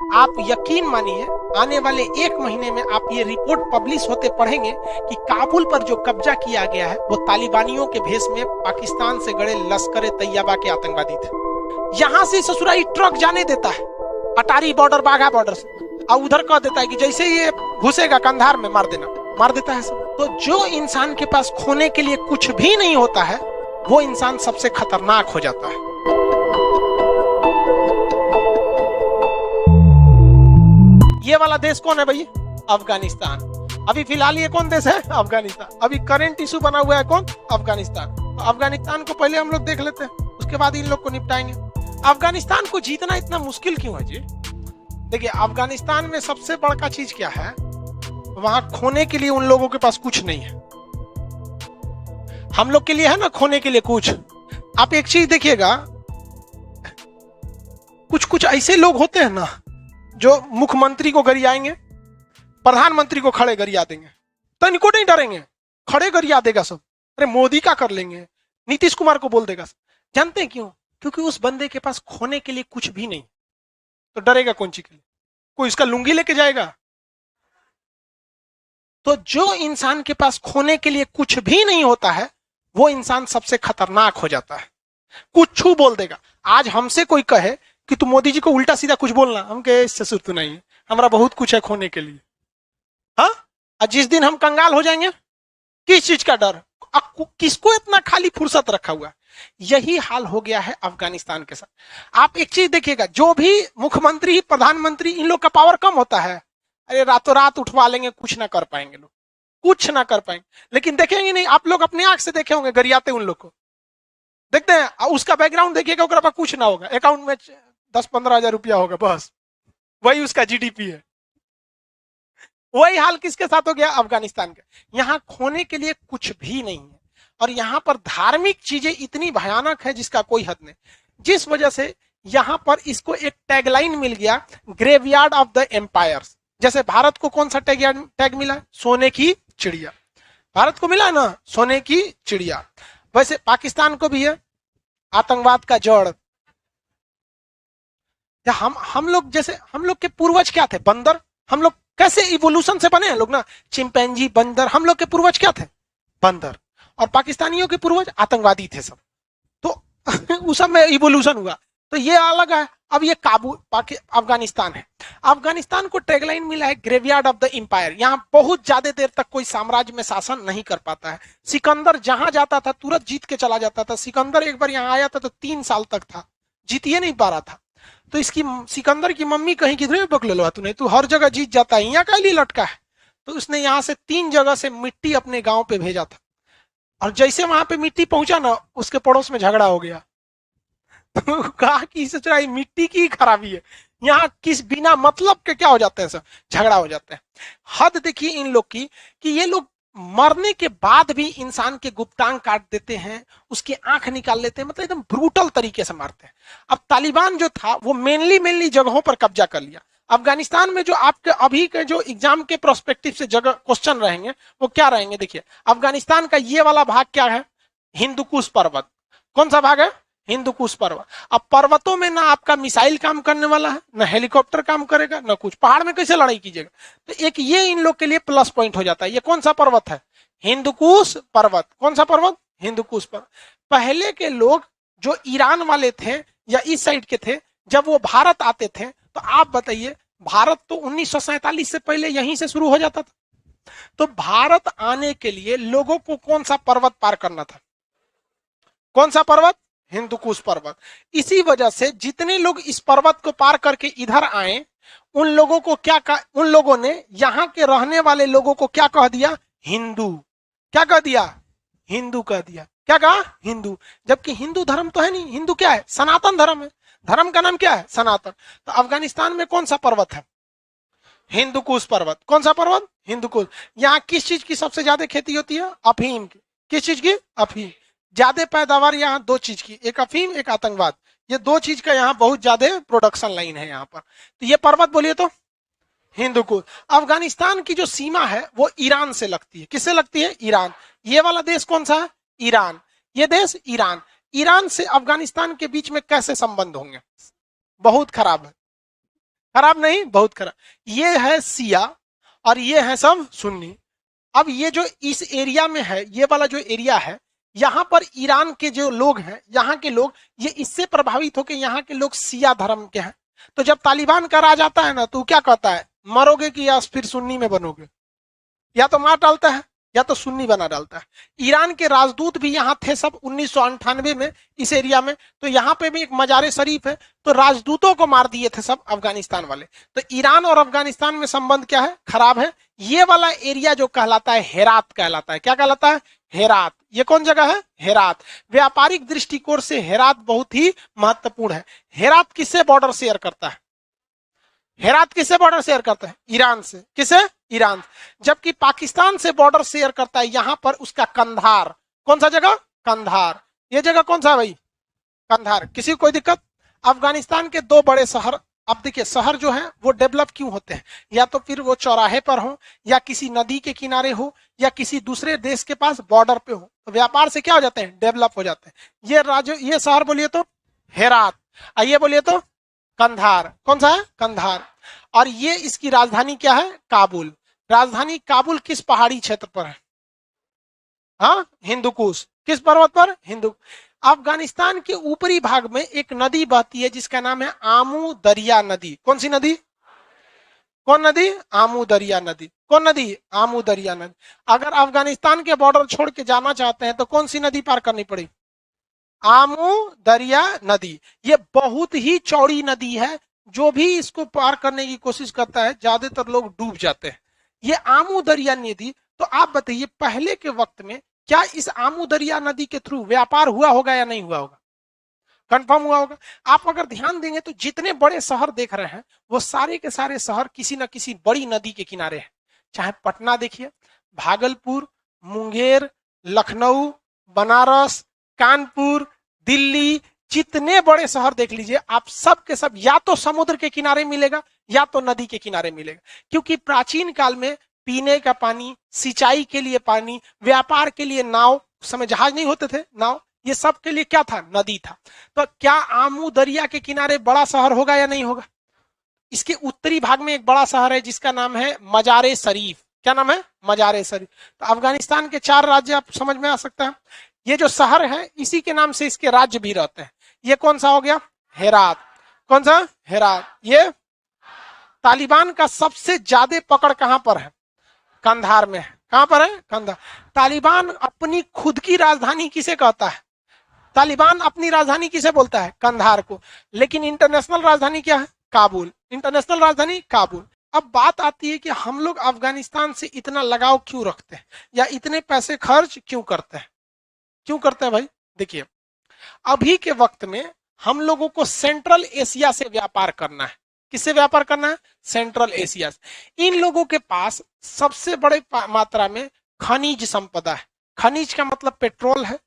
आप यकीन मानिए आने वाले 1 महीने में आप ये रिपोर्ट पब्लिश होते पढ़ेंगे कि काबुल पर जो कब्जा किया गया है वो तालिबानियों के भेष में पाकिस्तान से गड़े लश्कर तैयबा के आतंकवादी थे। यहां से ससुराई ट्रक जाने देता है अटारी बॉर्डर बाघा बॉर्डर से, और उधर कह देता है कि जैसे ये घुसेगा कंधार में मार देना, मार देता है सब। तो जो इंसान के पास खोने के लिए कुछ भी नहीं होता है वो इंसान सबसे खतरनाक हो जाता है। ये वाला देश कौन है भाई? अफगानिस्तान। अभी फिलहाल ये कौन देश है? अफगानिस्तान। अभी करंट इशू बना हुआ है कौन? अफगानिस्तान। तो अफगानिस्तान को पहले हम लोग देख लेते हैं, उसके बाद इन लोग को निपटाएंगे। अफगानिस्तान को जीतना इतना मुश्किल क्यों है जी? देखिए अफगानिस्तान में सबसे बड़ा चीज क्या है, वहां खोने के लिए उन लोगों के पास कुछ नहीं है। हम लोग के लिए है ना खोने के लिए कुछ। आप एक चीज देखिएगा, कुछ कुछ ऐसे लोग होते हैं ना जो मुख्यमंत्री को गरियाएंगे, प्रधानमंत्री को खड़े गरिया देंगे, तो इनको नहीं डरेंगे, खड़े गरिया देगा सब। अरे मोदी का कर लेंगे, नीतीश कुमार को बोल देगा। जानते हैं क्यों? क्योंकि उस बंदे के पास खोने के लिए कुछ भी नहीं, तो डरेगा कौन चीज के लिए? कोई इसका लुंगी लेके जाएगा? तो जो इंसान के पास खोने के लिए कुछ भी नहीं होता है वो इंसान सबसे खतरनाक हो जाता है। कुछ छू बोल देगा। आज हमसे कोई कहे कि तू मोदी जी को उल्टा सीधा कुछ बोलना, हम कहे ससुर तो नहीं है, हमारा बहुत कुछ है खोने के लिए। हाँ, और जिस दिन हम कंगाल हो जाएंगे, किस चीज का डर? किसको इतना खाली फुर्सत रखा हुआ? यही हाल हो गया है अफगानिस्तान के साथ। आप एक चीज देखिएगा, जो भी मुख्यमंत्री प्रधानमंत्री इन लोग का पावर कम होता है, अरे रातों रात उठवा लेंगे, कुछ ना कर पाएंगे लोग, कुछ ना कर पाएंगे। लेकिन देखेंगे नहीं, आप लोग अपने आंख से देखे होंगे गरियाते उन लोग को देखते हैं, उसका बैकग्राउंड देखिएगा, उसका कुछ ना होगा, अकाउंट में 10-15 हजार रुपया होगा बस, वही उसका जीडीपी है। वही हाल किसके साथ हो गया? अफगानिस्तान के। यहां खोने के लिए कुछ भी नहीं है, और यहां पर धार्मिक चीजें इतनी भयानक है जिसका कोई हद नहीं, जिस वजह से यहां पर इसको एक टैगलाइन मिल गया, ग्रेवयार्ड ऑफ द एम्पायर्स। जैसे भारत को कौन सा टैग मिला? सोने की चिड़िया। भारत को मिला ना सोने की चिड़िया। वैसे पाकिस्तान को भी है आतंकवाद का जड़। हम लोग जैसे, हम लोग के पूर्वज क्या थे? बंदर। हम लोग कैसे इवोल्यूशन से बने हैं लोग ना, चिंपैंजी, बंदर। हम लोग के पूर्वज क्या थे? बंदर। और पाकिस्तानियों के पूर्वज आतंकवादी थे सब। तो उस सब में इवोल्यूशन हुआ। तो ये अलग है। अब ये अफगानिस्तान है। अफगानिस्तान को टैगलाइन मिला है ग्रेवयार्ड ऑफ द एम्पायर। यहां बहुत ज्यादा देर तक कोई साम्राज्य में शासन नहीं कर पाता है। सिकंदर जहां जाता था तुरंत जीत के चला जाता था। सिकंदर एक बार यहां आया था तो 3 साल तक था, जीतिए नहीं पा रहा था। तो इसकी सिकंदर की मम्मी कहीं किधर पकड़ लो तूने, तू हर जगह जीत जाता है, यहाँ का लिए लटका है। तो उसने यहां से 3 जगह से मिट्टी अपने गांव पे भेजा था, और जैसे वहां पे मिट्टी पहुंचा ना, उसके पड़ोस में झगड़ा हो गया। तो कहा कि सोच रहा है मिट्टी की खराबी है, यहाँ किस बिना मतलब के क्या हो जाते हैं, सब झगड़ा हो जाता है। हद देखिए इन लोग की, कि ये लोग मरने के बाद भी इंसान के गुप्तांग काट देते हैं, उसकी आंख निकाल लेते हैं, मतलब एकदम ब्रूटल तरीके से मारते हैं। अब तालिबान जो था वो मेनली जगहों पर कब्जा कर लिया। अफगानिस्तान में जो आपके अभी के जो एग्जाम के प्रोस्पेक्टिव से जगह क्वेश्चन रहेंगे वो क्या रहेंगे? देखिए अफगानिस्तान का ये वाला भाग क्या है? हिंदुकुश पर्वत। कौन सा भाग है? हिंदुकुश पर्वत। अब पर्वतों में ना आपका मिसाइल काम करने वाला है, ना हेलीकॉप्टर काम करेगा, ना कुछ। पहाड़ में कैसे लड़ाई कीजिएगा? तो एक ये इन लोग के लिए प्लस पॉइंट हो जाता है। ये कौन सा पर्वत है? हिंदुकुश पर्वत। कौन सा पर्वत? हिंदुकुश पर्वत। पहले के लोग जो ईरान वाले थे या इस साइड के थे, जब वो भारत आते थे, तो आप बताइए, भारत तो 1947 से पहले यहीं से शुरू हो जाता था। तो भारत आने के लिए लोगों को कौन सा पर्वत पार करना था? कौन सा पर्वत? हिंदुकुश पर्वत। इसी वजह से जितने लोग इस पर्वत को पार करके इधर आए, उन लोगों को क्या कहा? उन लोगों ने यहाँ के रहने वाले लोगों को क्या कह दिया? हिंदू। क्या कह दिया? हिंदू कह दिया। क्या कहा? हिंदू। जबकि हिंदू धर्म तो है नहीं। हिंदू क्या है? सनातन धर्म है। धर्म का नाम क्या है? सनातन। तो अफगानिस्तान में कौन सा पर्वत है? हिंदुकुश पर्वत। कौन सा पर्वत? हिंदुकुश। यहाँ किस चीज की सबसे ज्यादा खेती होती है? अफीम की। किस चीज की? अफीम। ज्यादा पैदावार यहाँ 2 चीज की, एक अफीम, एक आतंकवाद। ये 2 चीज का यहाँ बहुत ज्यादा प्रोडक्शन लाइन है यहाँ पर। तो ये पर्वत बोलिए तो हिंदुकुश। अफगानिस्तान की जो सीमा है वो ईरान से लगती है। किससे लगती है? ईरान। ये वाला देश कौन सा है? ईरान। ये देश ईरान। ईरान से अफगानिस्तान के बीच में कैसे संबंध होंगे? बहुत खराब है। खराब नहीं, बहुत खराब। ये है सिया और ये है सब सुन्नी। अब ये जो इस एरिया में है, ये वाला जो एरिया है, यहाँ पर ईरान के जो लोग हैं, यहाँ के लोग, ये इससे प्रभावित होकर यहाँ के लोग सिया धर्म के हैं। तो जब तालिबान का राज आता है ना, तो क्या कहता है, मरोगे कि या फिर सुन्नी में बनोगे, या तो मार डालता है या तो सुन्नी बना डालता है। ईरान के राजदूत भी यहाँ थे सब 1998 में इस एरिया में। तो यहाँ पे भी एक मजार शरीफ है, तो राजदूतों को मार दिए थे सब अफगानिस्तान वाले। तो ईरान और अफगानिस्तान में संबंध क्या है, खराब है। ये वाला एरिया जो कहलाता है हेरात कहलाता है। क्या कहलाता है, हेरात। ये कौन जगह है, हेरात। व्यापारिक दृष्टिकोण से हेरात बहुत ही महत्वपूर्ण है। हेरात किससे बॉर्डर शेयर करता है, हेरात किससे बॉर्डर शेयर करता है, ईरान से। किसे, ईरान। जबकि पाकिस्तान से बॉर्डर शेयर करता है यहाँ पर उसका कंधार। कौन सा जगह, कंधार। ये जगह कौन सा है भाई, कंधार। किसी को कोई दिक्कत। अफगानिस्तान के दो बड़े शहर, अब देखिए शहर जो है वो डेवलप क्यों होते हैं, या तो फिर वो चौराहे पर हो, या किसी नदी के किनारे हो, या किसी दूसरे देश के पास बॉर्डर पे हो। तो व्यापार से क्या हो जाते हैं, डेवलप हो जाते हैं। ये राज्य, ये शहर बोलिए तो हेरात, आइए बोलिए तो कंधार। कौन सा है, कंधार। और ये इसकी राजधानी क्या है, काबुल। राजधानी काबुल किस पहाड़ी क्षेत्र पर है, हाँ, हिंदुकुश। किस पर्वत पर, हिंदू। अफगानिस्तान के ऊपरी भाग में एक नदी बहती है जिसका नाम है आमू दरिया नदी। कौन सी नदी, कौन नदी, आमू दरिया नदी। कौन नदी, आमू दरिया नदी। अगर अफगानिस्तान के बॉर्डर छोड़ के जाना चाहते हैं तो कौन सी नदी पार करनी पड़ेगी, आमू दरिया नदी। ये बहुत ही चौड़ी नदी है, जो भी इसको पार करने की कोशिश करता है ज्यादातर लोग डूब जाते हैं। ये आमू दरिया नदी। तो आप बताइए पहले के वक्त में क्या इस आमू दरिया नदी के थ्रू व्यापार हुआ होगा या नहीं हुआ होगा, कंफर्म हुआ होगा। आप अगर ध्यान देंगे तो जितने बड़े शहर देख रहे हैं वो सारे के सारे शहर किसी न किसी बड़ी नदी के किनारे हैं। चाहे पटना देखिए, भागलपुर, मुंगेर, लखनऊ, बनारस, कानपुर, दिल्ली, जितने बड़े शहर देख लीजिए आप, सब के सब या तो समुद्र के किनारे मिलेगा या तो नदी के किनारे मिलेगा। क्योंकि प्राचीन काल में पीने का पानी, सिंचाई के लिए पानी, व्यापार के लिए नाव, उस समय जहाज नहीं होते थे, नाव, ये सब के लिए क्या था, नदी था। तो क्या आमू दरिया के किनारे बड़ा शहर होगा या नहीं होगा। इसके उत्तरी भाग में एक बड़ा शहर है जिसका नाम है मजारे शरीफ। क्या नाम है, मजारे शरीफ। तो अफगानिस्तान के 4 राज्य आप समझ में आ सकता है। ये जो शहर है इसी के नाम से इसके राज्य भी रहते हैं। ये कौन सा हो गया, हेरात। कौन सा, हेरात। ये तालिबान का सबसे ज्यादा पकड़ कहां पर है, कंधार में है। कहां पर है, कंधार। तालिबान अपनी खुद की राजधानी किसे कहता है, तालिबान अपनी राजधानी किसे बोलता है, कंधार को। लेकिन इंटरनेशनल राजधानी क्या है, काबुल। इंटरनेशनल राजधानी काबुल। अब बात आती है कि हम लोग अफगानिस्तान से इतना लगाव क्यों रखते हैं, या इतने पैसे खर्च क्यों करते हैं, क्यों करते हैं भाई। देखिए अभी के वक्त में हम लोगों को सेंट्रल एशिया से व्यापार करना है। किससे व्यापार करना है, सेंट्रल एशिया से। इन लोगों के पास सबसे बड़े मात्रा में खनिज संपदा है। खनिज का मतलब पेट्रोल है,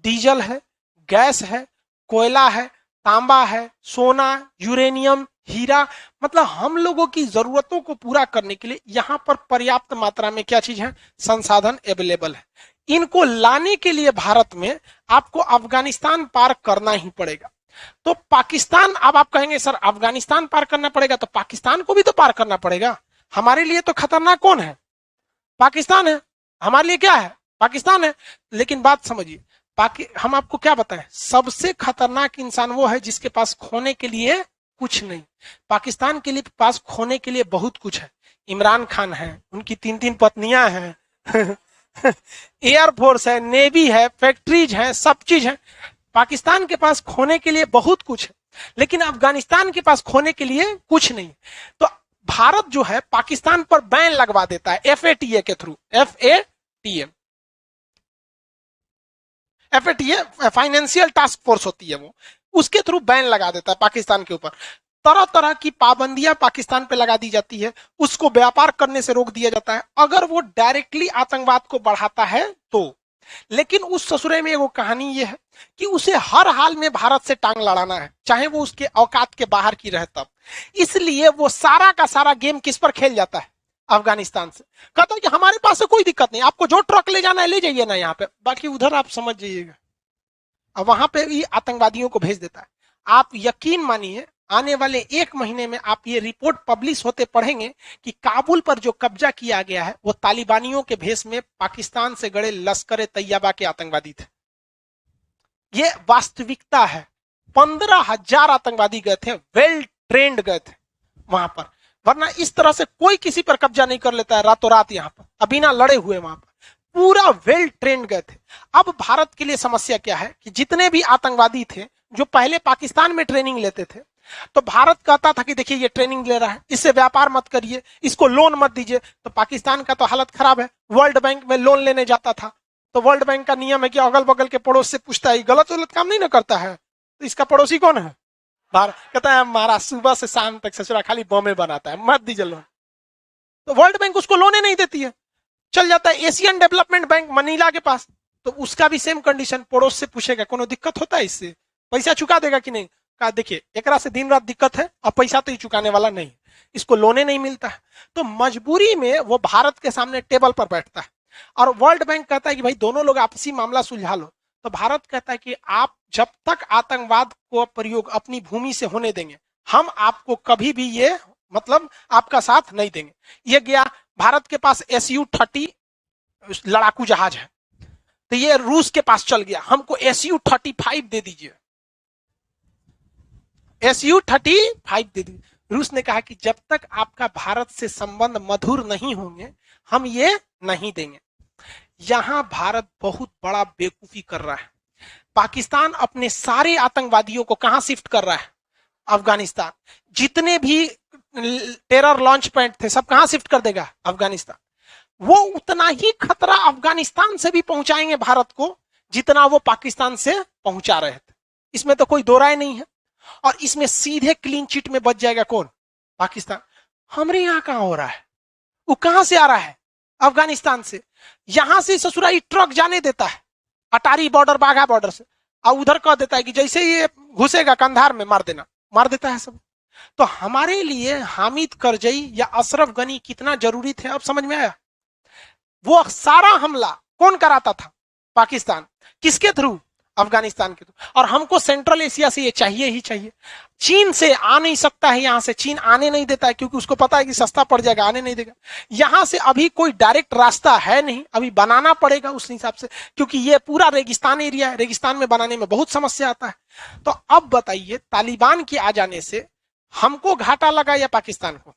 डीजल है, गैस है, कोयला है, तांबा है, सोना, यूरेनियम, हीरा। मतलब हम लोगों की जरूरतों को पूरा करने के लिए यहाँ पर पर्याप्त मात्रा में क्या चीज है, संसाधन अवेलेबल है। इनको लाने के लिए भारत में आपको अफगानिस्तान पार करना ही पड़ेगा। तो पाकिस्तान, अब आप कहेंगे सर अफगानिस्तान पार करना पड़ेगा तो पाकिस्तान को भी तो पार करना पड़ेगा। हमारे लिए तो खतरनाक कौन है, पाकिस्तान है। हमारे लिए क्या है, पाकिस्तान है। लेकिन बात समझिए, हम आपको क्या बताएं, सबसे खतरनाक इंसान वो है जिसके पास खोने के लिए कुछ नहीं। पाकिस्तान के लिए पास खोने के लिए बहुत कुछ है। इमरान खान है, उनकी 3-3 पत्नियां हैं एयरफोर्स है, नेवी है, फैक्ट्रीज है, सब चीज है। पाकिस्तान के पास खोने के लिए बहुत कुछ है, लेकिन अफगानिस्तान के पास खोने के लिए कुछ नहीं। तो भारत जो है पाकिस्तान पर बैन लगवा देता है FATA के through. FATA financial task force होती है, वो उसके थ्रू बैन लगा देता है पाकिस्तान के ऊपर। तरह तरह की पाबंदियां पाकिस्तान पे लगा दी जाती है, उसको व्यापार करने से रोक दिया जाता है अगर वो डायरेक्टली आतंकवाद को बढ़ाता है तो। लेकिन उस ससुरे में वो कहानी ये है कि उसे हर हाल में भारत से टांग लड़ाना है, चाहे वो उसके औकात के बाहर की रहे तब। इसलिए वो सारा का सारा गेम किस पर खेल जाता है, अफगानिस्तान से। कहता है कि हमारे पास से कोई दिक्कत नहीं, आपको जो ट्रक ले जाना है ले जाइए ना यहाँ पे, बाकी उधर आप समझ जाइएगा। अब वहां पे भी आतंकवादियों को भेज देता है। आप यकीन मानिए आने वाले 1 महीने में आप ये रिपोर्ट पब्लिश होते पढ़ेंगे कि काबुल पर जो कब्जा किया गया है वो तालिबानियों के भेष में पाकिस्तान से गड़े लश्कर तैयबा के आतंकवादी थे। ये वास्तविकता है। 15,000 आतंकवादी गए थे, वेल ट्रेंड गए थे वहां पर, वरना इस तरह से कोई किसी पर कब्जा नहीं कर लेता है रातों रात। यहां पर अभी ना लड़े हुए, वहां पर पूरा वेल ट्रेंड गए थे। अब भारत के लिए समस्या क्या है कि जितने भी आतंकवादी थे जो पहले पाकिस्तान में ट्रेनिंग लेते थे, तो भारत कहता था कि देखिए ये ट्रेनिंग ले रहा है, इससे व्यापार मत करिए, इसको लोन मत दीजिए। तो पाकिस्तान का तो हालत खराब है, वर्ल्ड बैंक में लोन लेने जाता था तो वर्ल्ड बैंक का नियम है कि अगल बगल के पड़ोस से पूछता है, गलत गलत काम नहीं ना करता है, तो इसका पड़ोसी कौन है? भारत। कहता है हमारा सुबह से शाम तक ससुरा खाली बॉम्बे बनाता है, मत दीजिए लोन। तो वर्ल्ड बैंक उसको लोन नहीं देती है, चल जाता है एशियन डेवलपमेंट बैंक मनीला के पास, तो उसका भी सेम कंडीशन, पड़ोस से पूछेगा कोनो दिक्कत होता है इससे, पैसा चुका देगा कि नहीं? कहा देखिए एकरा से दिन रात दिक्कत है और पैसा तो ही चुकाने वाला नहीं, इसको लोने नहीं मिलता है। तो मजबूरी में वो भारत के सामने टेबल पर बैठता है और वर्ल्ड बैंक कहता है कि भाई दोनों लोग आपसी मामला सुलझा लो। तो भारत कहता है कि आप जब तक आतंकवाद को प्रयोग अपनी भूमि से होने देंगे, हम आपको कभी भी ये मतलब आपका साथ नहीं देंगे। ये गया, भारत के पास SU-30 लड़ाकू जहाज है, तो ये रूस के पास चल गया, हमको SU-35 दे दीजिए, SU-35 दे दीजिए। रूस ने कहा कि जब तक आपका भारत से संबंध मधुर नहीं होंगे हम ये नहीं देंगे। यहां भारत बहुत बड़ा बेवकूफी कर रहा है। पाकिस्तान अपने सारे आतंकवादियों को कहां शिफ्ट कर रहा है? अफगानिस्तान। जितने भी टेरर लॉन्च पॉइंट थे सब कहां शिफ्ट कर देगा? अफगानिस्तान। वो उतना ही खतरा अफगानिस्तान से भी पहुंचाएंगे भारत को जितना वो पाकिस्तान से पहुंचा रहे थे, इसमें तो कोई दो राय नहीं है। और इसमें सीधे क्लीन चिट में बच जाएगा कौन? पाकिस्तान। हमारे यहां कहां हो रहा है? वो कहां से आ रहा है? अफगानिस्तान से। यहां से ससुराई ट्रक जाने देता है अटारी बॉर्डर, बाघा बॉर्डर से, और उधर कह देता है कि जैसे ये घुसेगा कंधार में मार देना, मार देता है सब। तो हमारे लिए हामिद करजई या अशरफ गनी कितना जरूरी थे अब समझ में आया। वो सारा हमला कौन कराता था? पाकिस्तान। किसके थ्रू? अफगानिस्तान के थ्रू। और हमको सेंट्रल एशिया से ये चाहिए ही चाहिए। चीन से आ नहीं सकता है, यहां से चीन आने नहीं देता है क्योंकि उसको पता है कि सस्ता पड़ जाएगा, आने नहीं देगा। यहां से अभी कोई डायरेक्ट रास्ता है नहीं, अभी बनाना पड़ेगा उस हिसाब से, क्योंकि ये पूरा रेगिस्तान एरिया है, रेगिस्तान में बनाने में बहुत समस्या आता है। तो अब बताइए तालिबान के आ जाने से हमको घाटा लगा या पाकिस्तान को?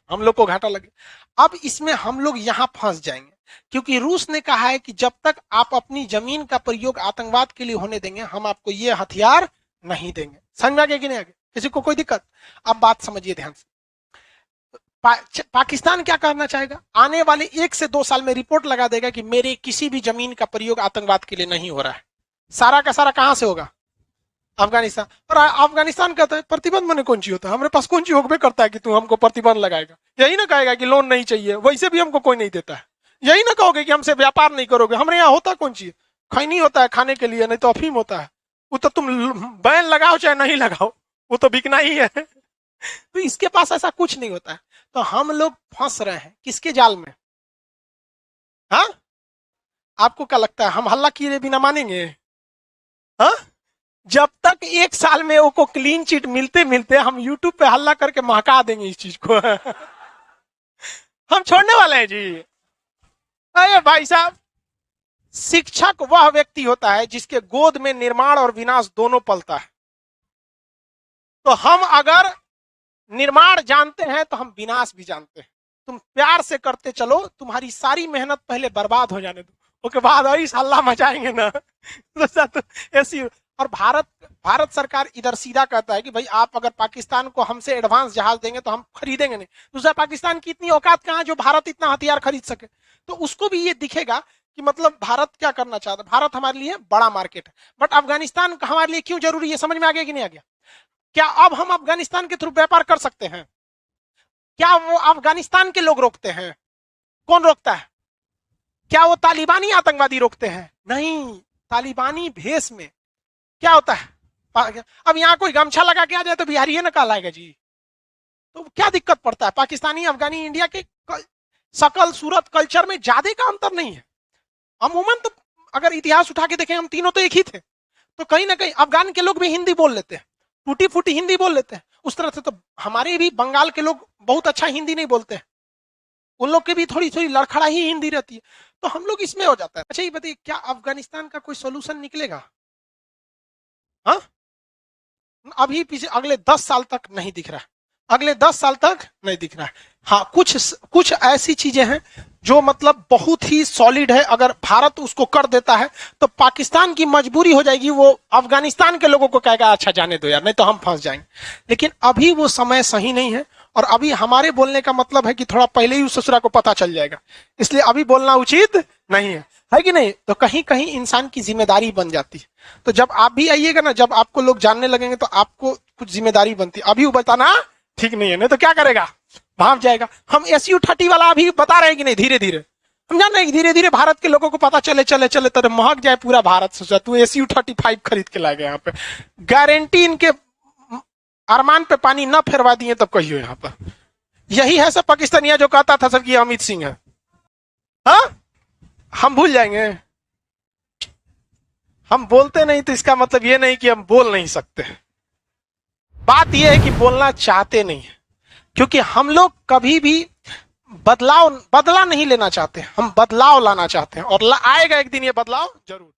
हम लोग को घाटा लगे। अब इसमें हम लोग यहां फंस जाएंगे क्योंकि रूस ने कहा है कि जब तक आप अपनी जमीन का प्रयोग आतंकवाद के लिए होने देंगे हम आपको ये हथियार नहीं देंगे। समझ में आगे कि नहीं आगे? किसी को कोई दिक्कत? अब बात समझिए ध्यान से। पाकिस्तान क्या करना चाहेगा? आने वाले 1 से 2 साल में रिपोर्ट लगा देगा कि मेरे किसी भी जमीन का प्रयोग आतंकवाद के लिए नहीं हो रहा है। सारा का सारा कहां से होगा? अफगानिस्तान। और अफगानिस्तान कहता है प्रतिबंध मैंने कौन सी होता है, हमारे पास कौन सी होकर करता है कि तू हमको प्रतिबंध लगाएगा? यही ना कहेगा कि लोन नहीं चाहिए, वैसे भी हमको कोई नहीं देता है। यही ना कहोगे कि हमसे व्यापार नहीं करोगे। हमारे यहाँ होता कौन सी? खैनी होता है खाने के लिए, नहीं तो अफीम होता है। वो तो तुम बैन लगाओ चाहे नहीं लगाओ, वो तो बिकना ही है। तो इसके पास ऐसा कुछ नहीं होता है। तो हम लोग फंस रहे हैं किसके जाल में? हाँ, आपको क्या लगता है हम हल्ला किए बिना मानेंगे? हाँ, जब तक 1 साल में वो को क्लीन चिट मिलते मिलते हम यूट्यूब पे हल्ला करके महका देंगे इस चीज को। हम छोड़ने वाले हैं जी। अरे भाई साहब, शिक्षक वह व्यक्ति होता है जिसके गोद में निर्माण और विनाश दोनों पलता है। तो हम अगर निर्माण जानते हैं तो हम विनाश भी जानते हैं। तुम प्यार से करते चलो, तुम्हारी सारी मेहनत पहले बर्बाद हो जाने दो, उसके बाद ऐसा हल्ला मचाएंगे ना। तो ऐसी। और भारत सरकार इधर सीधा कहता है कि भाई आप अगर पाकिस्तान को हमसे एडवांस जहाज देंगे तो हम खरीदेंगे नहीं। दूसरा, पाकिस्तान की इतनी औकात कहां जो भारत इतना हथियार खरीद सके। तो उसको भी ये दिखेगा कि मतलब भारत क्या करना चाहता है। भारत हमारे लिए बड़ा मार्केट है, बट अफगानिस्तान हमारे लिए क्यों जरूरी है? समझ में आ गया कि नहीं आ गया? क्या अब हम अफगानिस्तान के थ्रू व्यापार कर सकते हैं? क्या वो अफगानिस्तान के लोग रोकते हैं? कौन रोकता है? क्या वो तालिबानी आतंकवादी रोकते हैं? नहीं। तालिबानी भेष में क्या होता है? अब यहां कोई गमछा लगा के आ जाए तो बिहारी है ना कहलाएगा जी। तो क्या दिक्कत पड़ता है? पाकिस्तानी, अफगानी, इंडिया के शकल सूरत कल्चर में ज्यादा का अंतर नहीं है। अमूमन तो अगर इतिहास उठा के देखें हम तीनों तो एक ही थे। तो कहीं ना कहीं अफगान के लोग भी हिंदी बोल लेते हैं, टूटी फूटी हिंदी बोल लेते हैं। उस तरह से तो हमारे भी बंगाल के लोग बहुत अच्छा हिंदी नहीं बोलते हैं, उन लोग की भी थोड़ी थोड़ी लड़खड़ा ही हिंदी रहती है। तो हम लोग इसमें हो जाता है। अच्छा ये बताइए, क्या अफगानिस्तान का कोई सोल्यूशन निकलेगा? हाँ, अभी पीछे अगले 10 साल तक नहीं दिख रहा है, अगले 10 साल तक नहीं दिख रहा है। हाँ, कुछ कुछ ऐसी चीजें हैं जो मतलब बहुत ही सॉलिड है। अगर भारत उसको कर देता है तो पाकिस्तान की मजबूरी हो जाएगी, वो अफगानिस्तान के लोगों को कहेगा अच्छा जाने दो यार, नहीं तो हम फंस जाएंगे। लेकिन अभी वो समय सही नहीं है, और अभी हमारे बोलने का मतलब है कि थोड़ा पहले ही उस ससुरा को पता चल जाएगा, इसलिए अभी बोलना उचित नहीं है कि नहीं? तो कहीं कहीं इंसान की जिम्मेदारी बन जाती है। तो जब आप भी आइएगा ना, जब आपको लोग जानने लगेंगे तो आपको कुछ जिम्मेदारी बनती है। अभी वो बताना ठीक नहीं है, नहीं तो क्या करेगा, भाग जाएगा। हम SU-30 वाला अभी बता रहे हैं कि नहीं, धीरे धीरे हम जान रहे हैं कि धीरे धीरे भारत के लोगों को पता चले चले चले तो महक जाए पूरा भारत। सोचा तू SU-35 खरीद के लाएगा यहाँ पे, गारंटी इनके अरमान पे पानी न फेरवा दिए तब कहियो यहाँ पर। यही है सब पाकिस्तानिया जो कहता था सब कि अमित सिंह है। हाँ, हम भूल जाएंगे? हम बोलते नहीं तो इसका मतलब ये नहीं कि हम बोल नहीं सकते। बात यह है कि बोलना चाहते नहीं है, क्योंकि हम लोग कभी भी बदला नहीं लेना चाहते, हम बदलाव लाना चाहते हैं, और आएगा एक दिन ये बदलाव जरूर।